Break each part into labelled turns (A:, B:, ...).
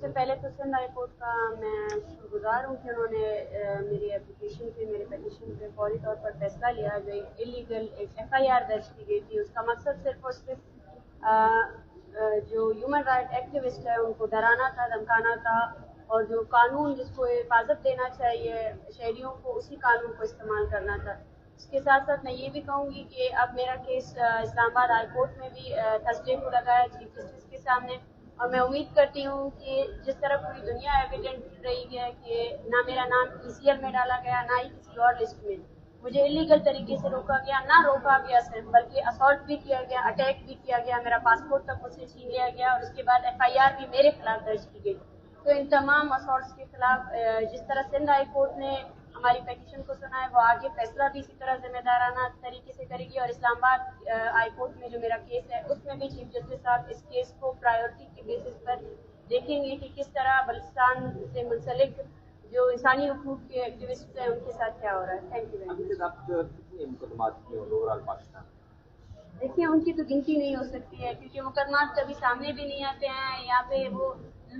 A: سے پہلے تو سندھ ہائی کورٹ کا میں شکر گزار ہوں کہ انہوں نے میری اپلیکیشن پہ میرے پیٹیشن پہ فوری طور پر فیصلہ لیا. جو انلیگل ایک FIR درج کی گئی تھی اس کا مقصد صرف اور صرف جو ہیومن رائٹ ایکٹیوسٹ ہے ان کو ڈرانا تھا, دھمکانا تھا, اور جو قانون جس کو حفاظت دینا چاہیے شہریوں کو اسی قانون کو استعمال کرنا تھا. اس کے ساتھ ساتھ میں یہ بھی کہوں گی کہ اب میرا کیس اسلام آباد ہائی کورٹ میں بھی تھرسڈے کو لگا ہے چیف جسٹس کے سامنے, اور میں امید کرتی ہوں کہ جس طرح پوری دنیا ایویڈنٹ رہی ہے کہ نہ میرا نام ECL میں ڈالا گیا نہ ہی کسی اور لسٹ میں, مجھے انلیگل طریقے سے روکا گیا, نہ روکا گیا صرف بلکہ اسالٹ بھی کیا گیا, اٹیک بھی کیا گیا, میرا پاسپورٹ تک مجھ سے چھین لیا گیا, اور اس کے بعد FIR بھی میرے خلاف درج کی گئی. تو ان تمام اسالٹس کے خلاف جس طرح سندھ ہائی کورٹ نے ہماری پیٹیشن کو سنا ہے وہ آگے فیصلہ بھی اسی طرح ذمہ دارانہ طریقے سے کرے گی. اور اسلام آباد ہائی کورٹ میں جو میرا کیس ہے اس میں بھی چیف جسٹس صاحب اس کیس کو پرائیورٹی کے بیسس پر دیکھیں گے کہ کس طرح بلوچستان سے منسلک جو انسانی حقوق کے ایکٹیوسٹ ہیں ان کے ساتھ کیا ہو رہا ہے. Thank you very much. دیکھیے ان کی تو گنتی نہیں ہو سکتی ہے کیونکہ مقدمات کبھی سامنے بھی نہیں آتے ہیں. یہاں پہ وہ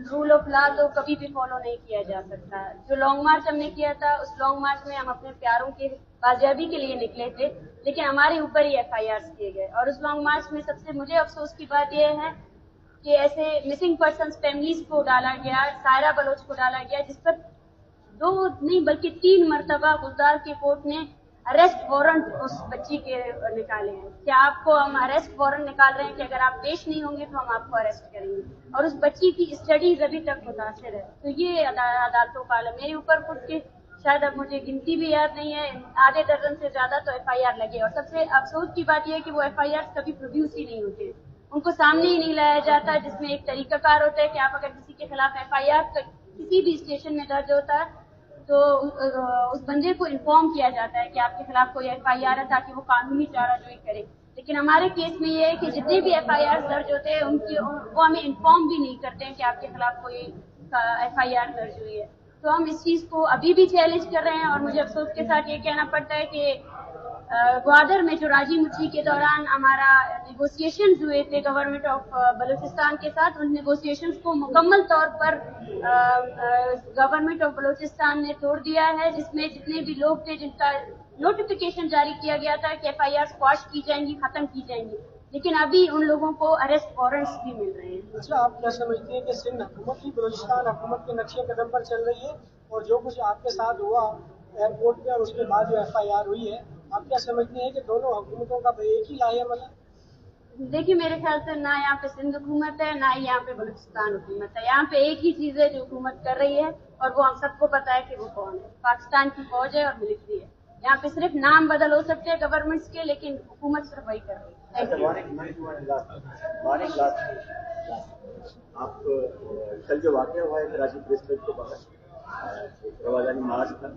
A: رول آف لا تو کبھی بھی فالو نہیں کیا جا سکتا. جو لانگ مارچ ہم نے کیا تھا اس لانگ مارچ میں ہم اپنے پیاروں کے بازیابی کے لیے نکلے تھے, لیکن ہمارے اوپر ہی FIRs کیے گئے. اور اس لانگ مارچ میں سب سے مجھے افسوس کی بات یہ ہے کہ ایسے مسنگ پرسنس فیملیز کو ڈالا گیا, سائرہ بلوچ کو ڈالا گیا, جس پر 2 نہیں بلکہ 3 مرتبہ گلزار کی کورٹ نے اریسٹ وارنٹ اس بچی کے نکالے ہیں. کیا آپ کو ہم اریسٹ وارنٹ نکال رہے ہیں کہ اگر آپ پیش نہیں ہوں گے تو ہم آپ کو اریسٹ کریں گے, اور اس بچی کی اسٹڈیز ابھی تک متاثر ہے. تو یہ عدالتوں کا عالم. میرے اوپر خود کے شاید اب مجھے گنتی بھی یاد نہیں ہے, آدھے درجن سے زیادہ تو FIR لگے, اور سب سے افسوس کی بات یہ ہے کہ وہ FIR کبھی پروڈیوس ہی نہیں ہوتے, ان کو سامنے ہی نہیں لایا جاتا, جس میں ایک طریقہ کار ہوتا ہے کہ آپ اگر کسی کے خلاف FIR کسی بھی اسٹیشن میں درج ہوتا ہے تو اس بندے کو انفارم کیا جاتا ہے کہ آپ کے خلاف کوئی FIR ہے تاکہ وہ قانونی چارہ جوئی کرے. لیکن ہمارے کیس میں یہ ہے کہ جتنے بھی FIR درج ہوتے ہیں وہ ہمیں انفارم بھی نہیں کرتے ہیں کہ آپ کے خلاف کوئی FIR درج ہوئی ہے. تو ہم اس چیز کو ابھی بھی چیلنج کر رہے ہیں, اور مجھے افسوس کے ساتھ یہ کہنا پڑتا ہے کہ گوادر میں جو راجی مچھی کے دوران ہمارا نیگوسیشنز ہوئے تھے گورنمنٹ آف بلوچستان کے ساتھ, ان نیگوسیشنز کو مکمل طور پر گورنمنٹ آف بلوچستان نے توڑ دیا ہے, جس میں جتنے بھی لوگ تھے جن کا نوٹیفیکیشن جاری کیا گیا تھا کہ FIR سکواش کی جائیں گی, ختم کی جائیں گی, لیکن ابھی ان لوگوں کو اریسٹ وارنٹس بھی مل رہے ہیں.
B: اچھا, آپ کیا سمجھتے ہیں کہ سندھ حکومت ہی بلوچستان حکومت کے نقشے قدم پر چل رہی ہے, اور جو کچھ آپ کے ساتھ ہوا ایئرپورٹ پہ اور اس کے بعد جو FIR ہوئی ہے, آپ کیا سمجھتے ہیں کہ دونوں حکومتوں کا ایک ہی لاہے عمل ہے؟
A: دیکھیے میرے خیال سے نہ یہاں پہ سندھ حکومت ہے نہ ہی یہاں پہ بلوچستان حکومت ہے. یہاں پہ ایک ہی چیز ہے جو حکومت کر رہی ہے, اور وہ ہم سب کو پتا ہے کہ وہ کون ہے. پاکستان کی فوج ہے اور ملٹری ہے. یہاں پہ صرف نام بدل ہو سکتے ہیں گورنمنٹس کے, لیکن حکومت صرف وہی کر رہی ہے.
C: آپ کل جو واقعہ ہوا ہے کراچی پریس کلب کے باہر روازانی مارچ تھا,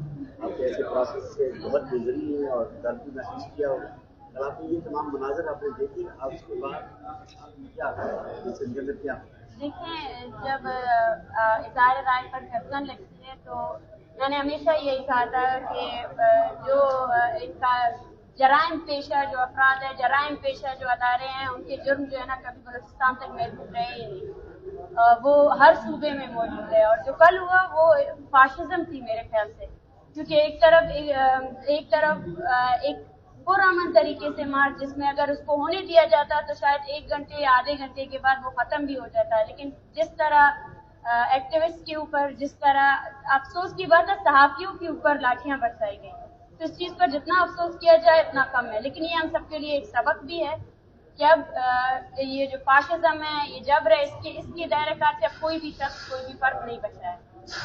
C: آپ کے ایسے پروسیس سے بہت گزری ہے اور درد بھی محسوس کیا ہوگا. کل آپ نے یہ تمام مناظر آپ نے دیکھے, آپ اس کے بعد کیا اس کے اندر کیا؟
A: دیکھیں, جب اظہار رائے پر گردن لگتی ہے تو میں نے ہمیشہ یہی کہا تھا کہ جو ان کا جرائم پیشہ جو افراد ہیں, جرائم پیشہ جو ادارے ہیں, ان کے جرم جو ہے نا کبھی بلوچستان تک محدود رہے ہی نہیں, وہ ہر صوبے میں موجود ہے. اور جو کل ہوا وہ فاشزم تھی میرے خیال سے, کیونکہ ایک طرف ایک پرامن طریقے سے مارچ, جس میں اگر اس کو ہونے دیا جاتا تو شاید 1 گھنٹے یا آدھے گھنٹے کے بعد وہ ختم بھی ہو جاتا ہے. لیکن جس طرح ایکٹیوسٹ کے اوپر, جس طرح افسوس کی بات ہے صحافیوں کے اوپر لاٹھیاں برسائی گئی, تو اس چیز پر جتنا افسوس کیا جائے اتنا کم ہے. لیکن یہ ہم سب کے لیے ایک سبق بھی ہے کہ اب یہ جو فاشزم ہے, یہ جبر ہے, اس کے دائرہ کار سے اب کوئی بھی شخص, کوئی بھی فرد نہیں بچا ہے.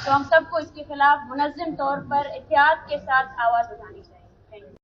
A: تو ہم سب کو اس کے خلاف منظم طور پر احتیاط کے ساتھ آواز اٹھانی چاہیے.